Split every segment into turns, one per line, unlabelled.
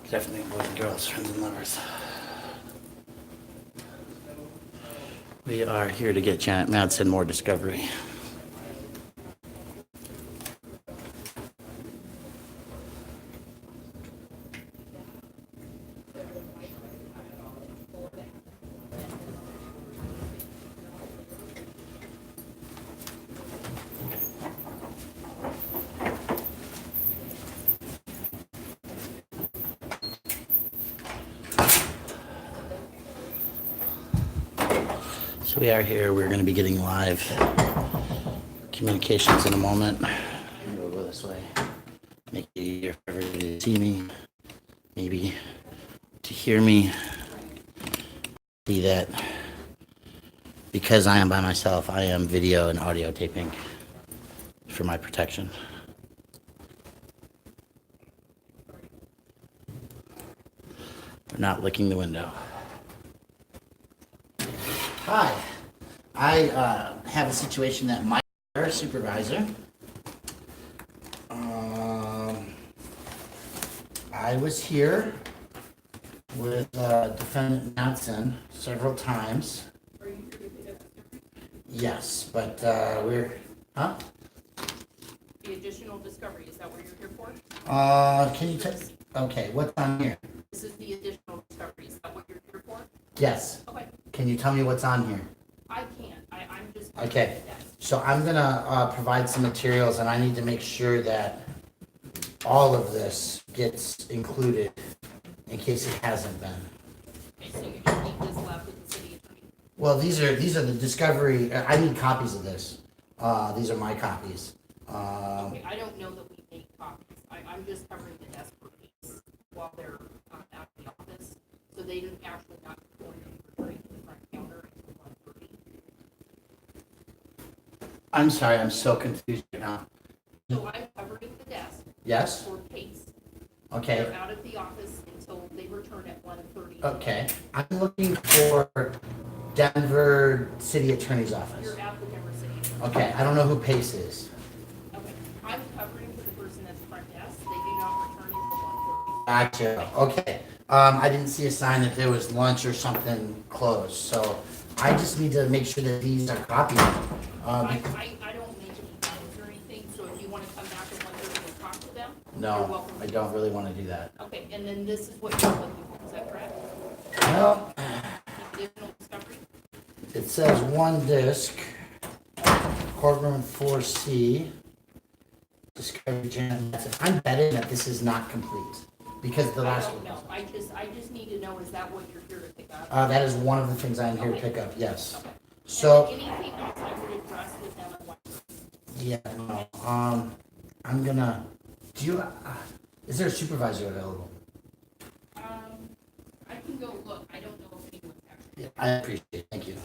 Definitely boys and girls, friends and lovers. We are here to get Janet Matzen more discovery. So we are here. We're going to be getting live communications in a moment. We'll go this way. Make it easier for everybody to see me, maybe to hear me. See that because I am by myself, I am video and audio taping for my protection. We're not licking the window. Hi, I have a situation that my supervisor, I was here with defendant Matzen several times.
Are you here to pick up discovery?
Yes, but we're, huh?
The additional discovery, is that what you're here for?
Can you okay, what's on here?
This is the additional discovery, is that what you're here for?
Yes.
Okay,
Can you tell me what's on here?
I can't, I'm just.
Okay, so I'm gonna provide some materials, and I need to make sure that all of this gets included in case it hasn't been.
Okay, so you just need this left with the city attorney?
Well, these are the discovery. I need copies of this. These are my copies.
Okay, I don't know that we make copies, I'm just covering the desk for case while they're out of the office, so they didn't actually not going and returning to the front counter until 1:30.
I'm sorry, I'm so confused right now.
So I'm covering the desk
Yes.
for case.
Okay.
They're out of the office until they return at 1:30.
Okay. I'm looking for Denver City Attorney's Office.
You're at the Denver City Attorney.
Okay. I don't know who Pace is.
Okay, I'm covering for the person at the front desk, they do not return until 1:30.
Gotcha. Okay. I didn't see a sign that there was lunch or something closed, so I just need to make sure that these are copied.
I don't make any plans or anything, so if you wanna come back at 1:30 and talk to them, you're
No,
welcome.
I don't really want to do that.
Okay, and then this is what you're looking for, is that correct?
Well,
The additional discovery?
it says one disc, courtroom 4C, discovery Janet Matzen. I'm betting that this is not complete because the
I
last
don't
one.
know, I just need to know, is that what you're here to pick up?
That is one of the things I'm here to
Okay.
pick up, yes.
Okay.
So,
And anything else I would address with them at 1:30.
yeah, no, I'm gonna, do you, is there a supervisor available?
I can go look, I don't know if anyone's actually.
Yeah, I appreciate it, thank you.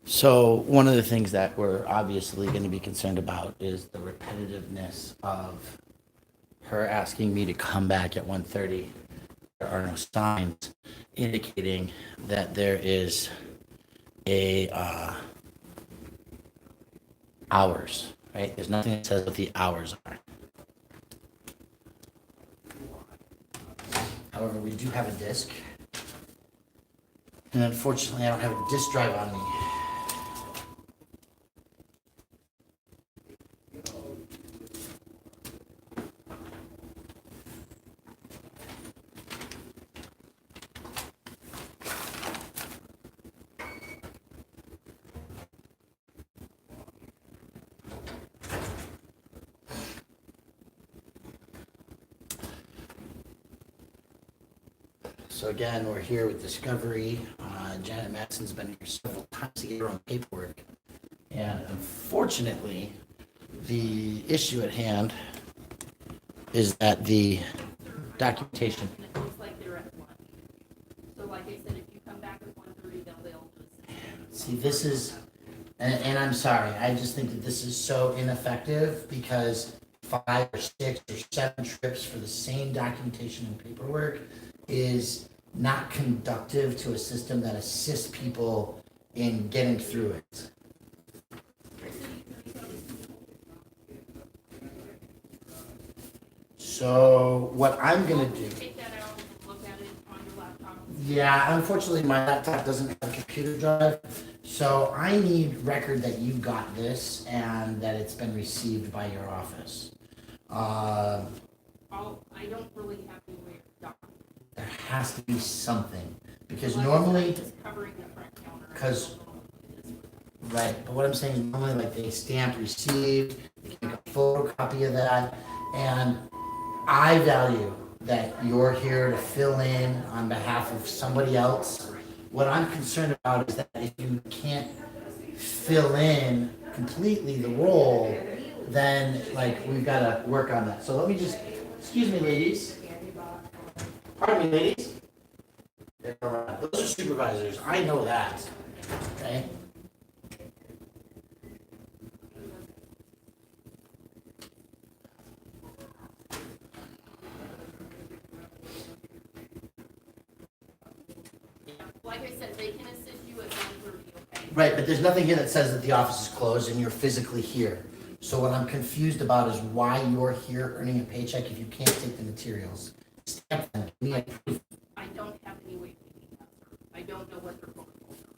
So one of the things that we're obviously going to be concerned about is the repetitiveness of her asking me to come back at 1:30. There are no signs indicating that there is a hours, right? There's nothing that says what the hours are. However, we do have a disk. And unfortunately, I don't have a disk drive on me. So again, we're here with Discovery. Janet Matzen's been here several times to get her own paperwork. And unfortunately, the issue at hand is that the documentation.
And it looks like they're at lunch. So like I said, if you come back at 1:30, they'll do the same.
See, this is, and I'm sorry, I just think that this is so ineffective because 5 or 6 or 7 trips for the same documentation and paperwork is not conductive to a system that assists people in getting through it. So what I'm gonna do,
Take that out and look at it on your laptop.
yeah, unfortunately my laptop doesn't have a computer drive, so I need record that you got this and that it's been received by your office.
I don't really have any way of documenting.
There has to be something, because
Like I said,
normally,
just covering the front counter.
'cause-
I don't know what it is.
right, but what I'm saying is normally like they stamp received, they can make a photocopy of that, and I value that you're here to fill in on behalf of somebody else. What I'm concerned about is that if you can't fill in completely the role, then like we've gotta work on that. So let me just, excuse me, ladies. Pardon me, ladies. Those are supervisors, I know that, okay?
Like I said, they can assist you at 1:30, okay?
Right, but there's nothing here that says that the office is closed and you're physically here. So what I'm confused about is why you're here earning a paycheck if you can't take the materials. Stamp them, give me a proof.
I don't have any way of making that, sir. I don't know what their protocols are,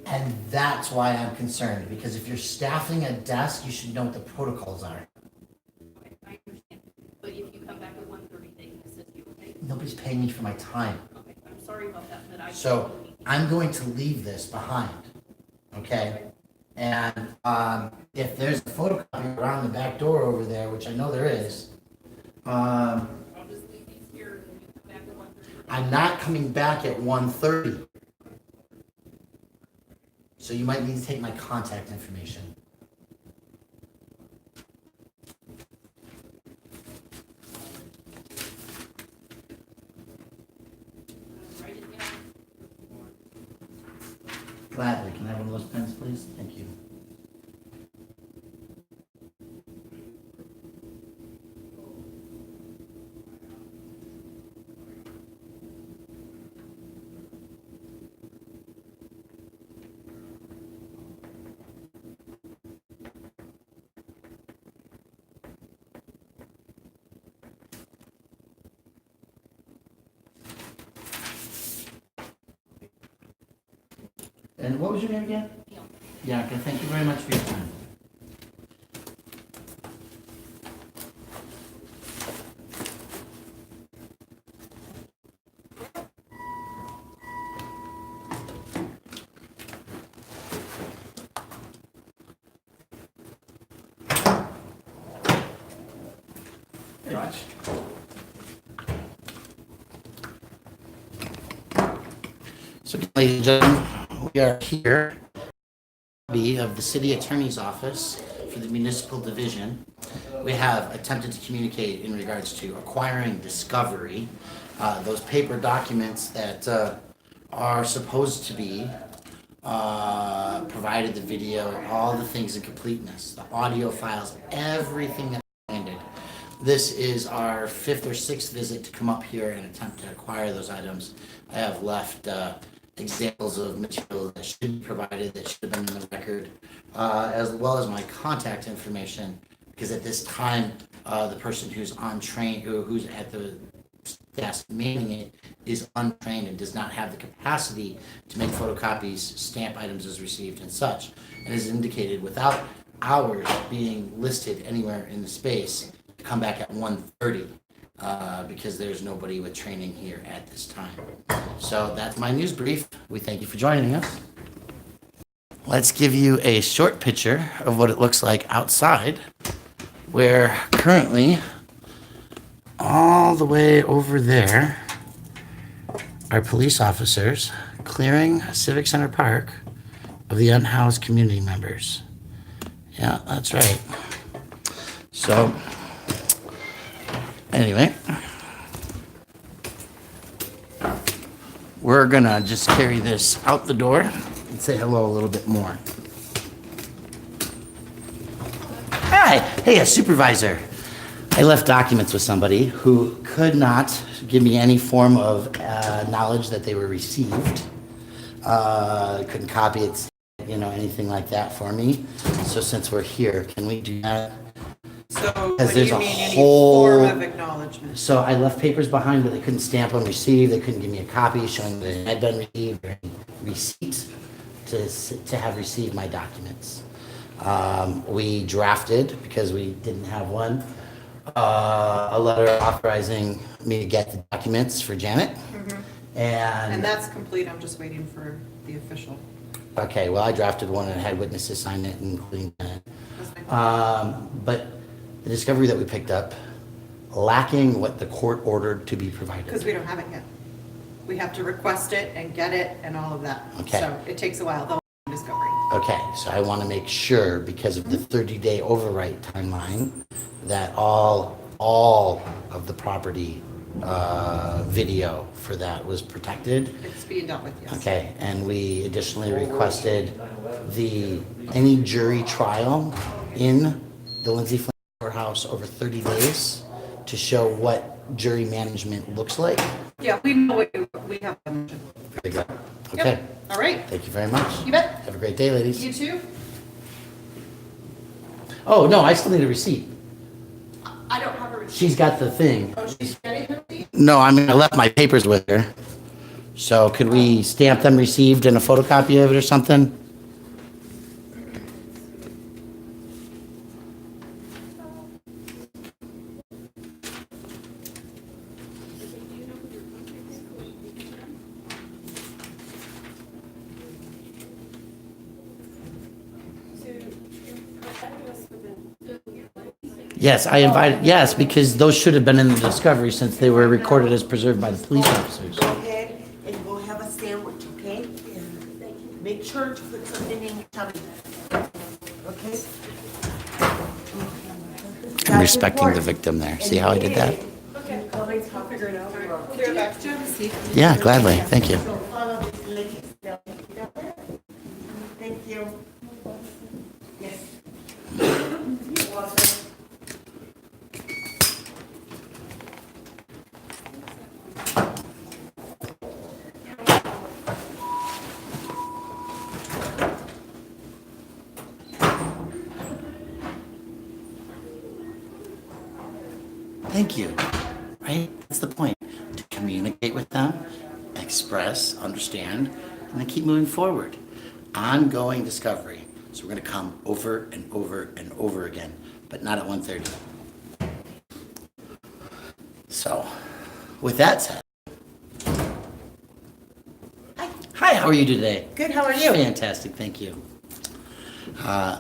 okay?
And that's why I'm concerned, because if you're staffing a desk, you should know what the protocols are.
Okay, I understand. But if you come back at 1:30, they can assist you, okay?
Nobody's paying me for my time.
Okay, I'm sorry about that, but I.
So I'm going to leave this behind, okay? And if there's a photocopy around the back door over there, which I know there is,
I'll just leave these here and then you come back at 1:30.
I'm not coming back at 1:30. So you might need to take my contact information.
Write it down.
Gladly. Can I have one of those pens, please? Thank you. And what was your name again?
Yeah.
Bianca, thank you very much for your time. Very much. So, ladies and gentlemen, we are here of the City Attorney's Office for the Municipal Division. We have attempted to communicate in regards to acquiring discovery, those paper documents that are supposed to be provided, the video, all the things in completeness, the audio files, everything that landed. This is our 5th or 6th visit to come up here and attempt to acquire those items. I have left examples of material that should be provided, that should have been in the record, as well as my contact information, because at this time, the person who's who's at the desk manning it is untrained and does not have the capacity to make photocopies, stamp items as received and such, and is indicated without hours being listed anywhere in the space to come back at 1:30. Because there's nobody with training here at this time. So that's my news brief. We thank you for joining us. Let's give you a short picture of what it looks like outside, where currently, all the way over there, are police officers clearing Civic Center Park of the unhoused community members. Yeah, that's right. So, anyway, we're gonna just carry this out the door and say hello a little bit more. Hi, hey, a supervisor. I left documents with somebody who could not give me any form of knowledge that they were received. Couldn't copy it, anything like that for me. So since we're here, can we do that?
So what
Because
do
there's
you
a
mean, any
whole-
form of acknowledgement?
So I left papers behind, but they couldn't stamp them received. They couldn't give me a copy showing that it had been received or any receipt to have received my documents. We drafted, because we didn't have one, a letter authorizing me to get the documents for Janet.
And
And,
that's complete, I'm just waiting for the official.
okay, well, I drafted one and had witnesses sign it, including Janet.
That's fine.
But the discovery that we picked up, lacking what the court ordered to be provided.
Because we don't have it yet. We have to request it and get it and all of that.
Okay.
So it takes a while, the discovery.
Okay, so I want to make sure, because of the 30-day overwrite timeline, that all of the property video for that was protected.
It's being dealt with, yes.
Okay, and we additionally requested any jury trial in the Lindsay Flynn courthouse over 30 days to show what jury management looks like.
Yeah, we know what we have.
Very good.
Yep.
Okay,
All right,
thank you very much.
you bet.
Have a great day, ladies.
You too?
Oh, no, I still need a receipt.
I don't have a receipt.
She's got the thing.
Oh, she's getting her receipt?
No, I mean, I left my papers with her. So could we stamp them received and a photocopy of it or something? Yes, I invited, yes, because those should have been in the discovery since they were recorded as preserved by the police officers.
Go ahead and go have a sandwich, okay? And make sure to put something in your tummy. Okay?
I'm respecting the victim there. See how I did that?
Okay. I'll figure it out.
We'll give it back to you.
Yeah, gladly. Thank you.
So follow this lady. Thank you. Yes. You're welcome.
Thank you. Right? That's the point. To communicate with them, express, understand, and then keep moving forward. Ongoing discovery. So we're going to come over and over and over again, but not at 1:30. So, with that said, hi, how are you today?
Good, how are you?
Fantastic, thank you.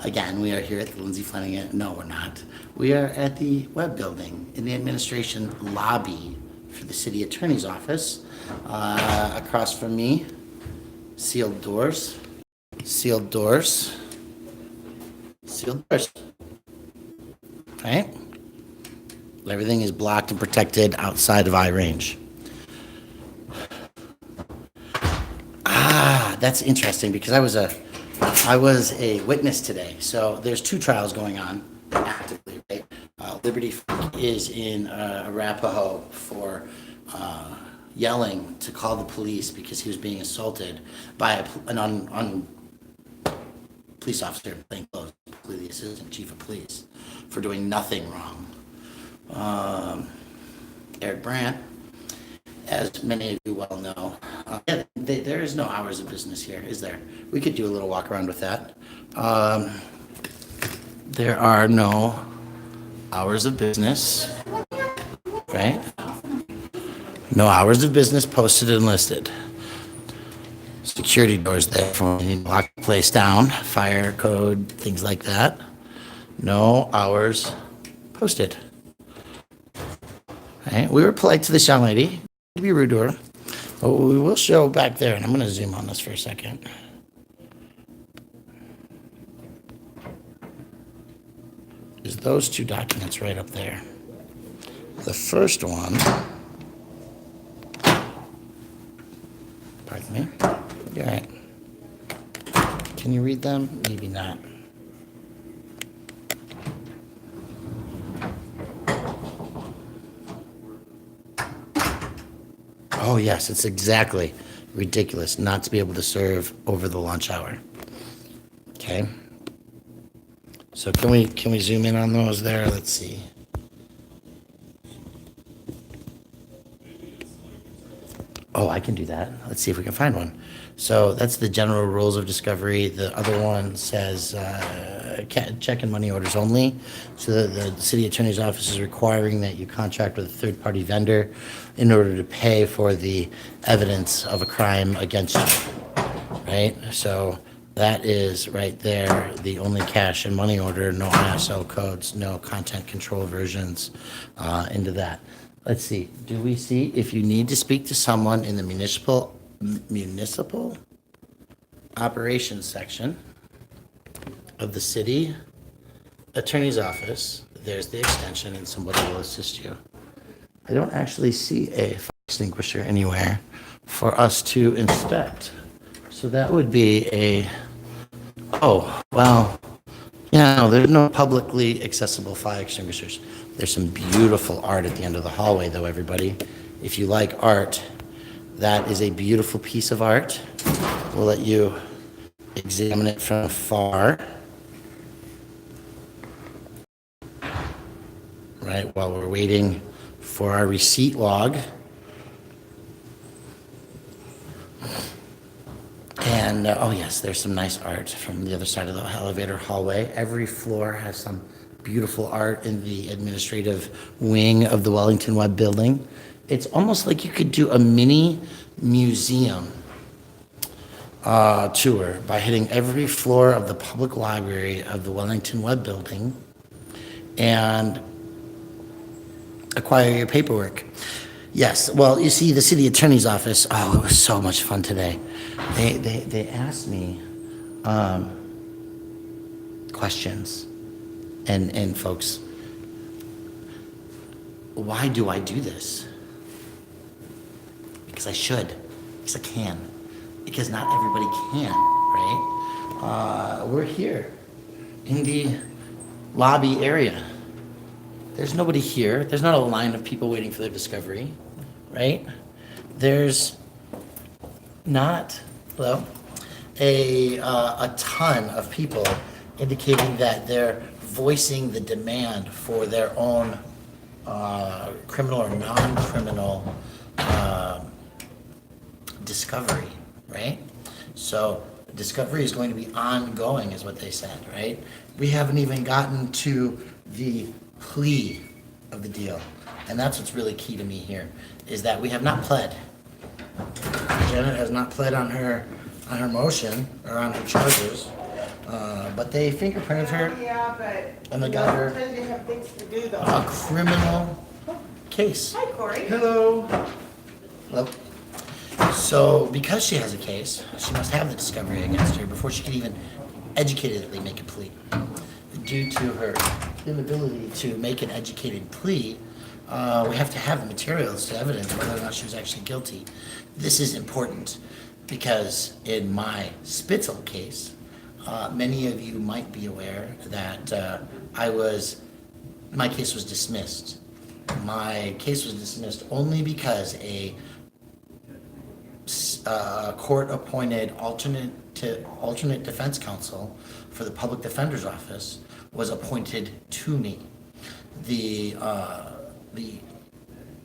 Again, we are here at the Lindsay Flanagan. No, we're not. We are at the Webb Building in the administration lobby for the city attorney's office. Across from me, sealed doors, sealed doors, sealed doors. Right? Everything is blocked and protected outside of eye range. That's interesting because I was a witness today. So there's two trials going on actively, right? Liberty is in Arapahoe for yelling to call the police because he was being assaulted by an police officer in plain clothes, the assistant chief of police, for doing nothing wrong. Eric Brandt, as many of you well know, there is no hours of business here, is there? We could do a little walk around with that. There are no hours of business, right? No hours of business posted and listed. Security doors there for when you lock the place down, fire code, things like that. No hours posted. Right? We were polite to this young lady. To be rude to her. But we will show back there, and I'm going to zoom on this for a second. Is those two documents right up there. The first one, pardon me, you're right. Can you read them? Maybe not. Oh, yes, it's exactly ridiculous not to be able to serve over the lunch hour. Okay? So can we zoom in on those there? Let's see. Oh, I can do that. Let's see if we can find one. So that's the general rules of discovery. The other one says check and money orders only. So the city attorney's office is requiring that you contract with a third-party vendor in order to pay for the evidence of a crime against you, right? So that is right there, the only cash and money order, no ISO codes, no content control versions into that. Let's see, do we see, if you need to speak to someone in the municipal operations section of the city attorney's office, there's the extension and somebody will assist you. I don't actually see a fire extinguisher anywhere for us to inspect. So that would be oh, well, there's no publicly accessible fire extinguishers. There's some beautiful art at the end of the hallway, though, everybody. If you like art, that is a beautiful piece of art. We'll let you examine it from afar. Right, while we're waiting for our receipt log. And, oh yes, there's some nice art from the other side of the elevator hallway. Every floor has some beautiful art in the administrative wing of the Wellington Webb building. It's almost like you could do a mini museum tour by hitting every floor of the public library of the Wellington Webb building and acquire your paperwork. Yes, well, you see, the city attorney's office, oh, it was so much fun today. They asked me questions. And folks, why do I do this? Because I should, because I can, because not everybody can, right? We're here in the lobby area. There's nobody here. There's not a line of people waiting for their discovery, right? There's not, well, a ton of people indicating that they're voicing the demand for their own criminal or non-criminal discovery, right? So discovery is going to be ongoing, is what they said, right? We haven't even gotten to the plea of the deal, and that's what's really key to me here, is that we have not pled. Janet has not pled on her motion or on her charges. But they fingerprinted her.
Yeah, but.
And they got her
Sometimes you have things to do though.
a criminal case.
Hi, Corey.
Hello. Hello. So because she has a case, she must have the discovery against her before she can even educatedly make a plea. Due to her inability to make an educated plea, we have to have the materials to evidence whether or not she was actually guilty. This is important because in my Spitzel case, many of you might be aware that my case was dismissed. My case was dismissed only because a court-appointed alternate defense counsel for the public defender's office was appointed to me. The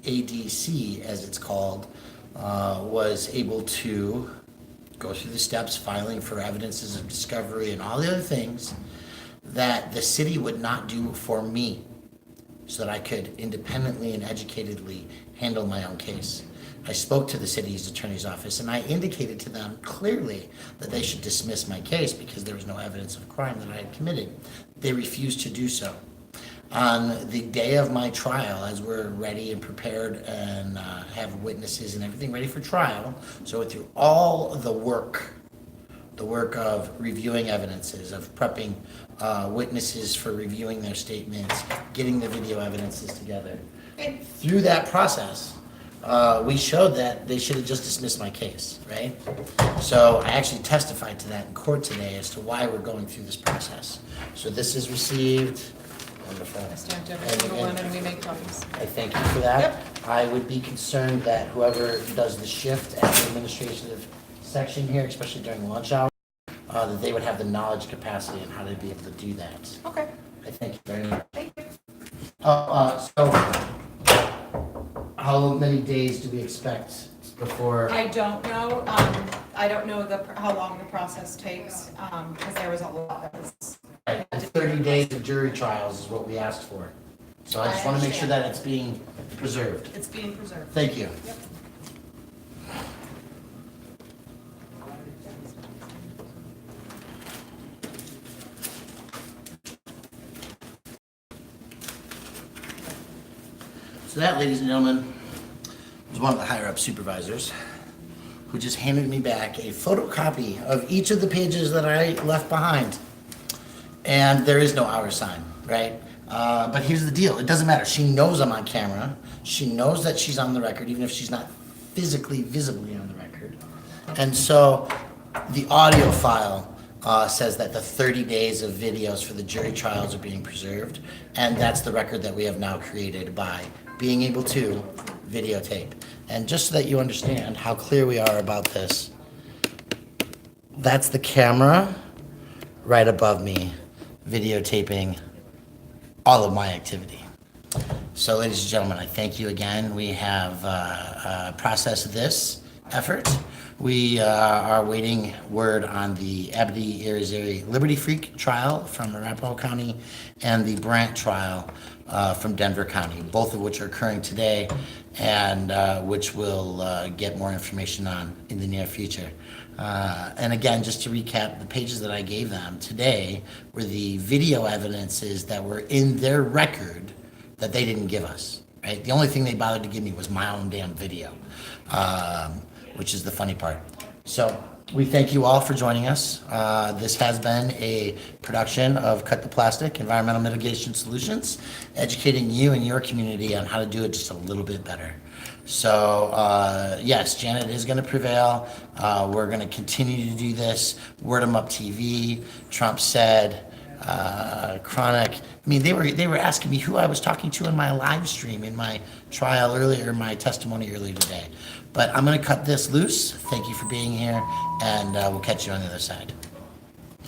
ADC, as it's called, was able to go through the steps, filing for evidences of discovery and all the other things that the city would not do for me, so that I could independently and educatedly handle my own case. I spoke to the city's attorney's office and I indicated to them clearly that they should dismiss my case because there was no evidence of crime that I had committed. They refused to do so. On the day of my trial, as we're ready and prepared and have witnesses and everything ready for trial, so through all the work of reviewing evidences, of prepping witnesses for reviewing their statements, getting the video evidences together. Through that process, we showed that they should have just dismissed my case, right? So I actually testified to that in court today as to why we're going through this process. So this is received. Wonderful.
I stamped every single one and we make copies.
I thank you for that. I would be concerned that whoever does the shift at the administrative section here, especially during lunch hour, that they would have the knowledge, capacity, and how to be able to do that.
Okay,
I thank you very much.
thank you.
So, how many days do we expect before?
I don't know, I don't know how long the process takes, because there was a lot that was.
Right, and 30 days of jury trials is what we asked for. So I just want to make sure that it's being preserved.
It's being preserved.
Thank you. So that, ladies and gentlemen, was one of the higher-up supervisors who just handed me back a photocopy of each of the pages that I left behind. And there is no hour sign, right? But here's the deal. It doesn't matter. She knows I'm on camera. She knows that she's on the record, even if she's not physically, visibly on the record. And so the audio file says that the 30 days of videos for the jury trials are being preserved. And that's the record that we have now created by being able to videotape. And just so that you understand how clear we are about this, that's the camera right above me videotaping all of my activity. So, ladies and gentlemen, I thank you again. We have processed this effort. We are waiting word on the Abdi Irizarry Liberty Freak trial from Arapahoe County and the Brant trial from Denver County, both of which are occurring today and which we'll get more information on in the near future. And again, just to recap, the pages that I gave them today were the video evidences that were in their record that they didn't give us, right? The only thing they bothered to give me was my own damn video, which is the funny part. So we thank you all for joining us. This has been a production of Cut the Plastic, Environmental Mitigation Solutions, educating you and your community on how to do it just a little bit better. So yes, Janet is going to prevail. We're going to continue to do this. Word 'em Up TV, Trump said, Chronic. I mean, they were asking me who I was talking to in my live stream in my trial earlier, my testimony earlier today. But I'm going to cut this loose. Thank you for being here, and we'll catch you on the other side.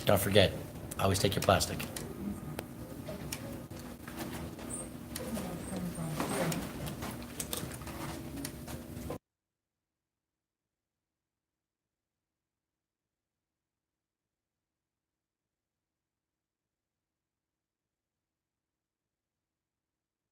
Don't forget, always take your plastic.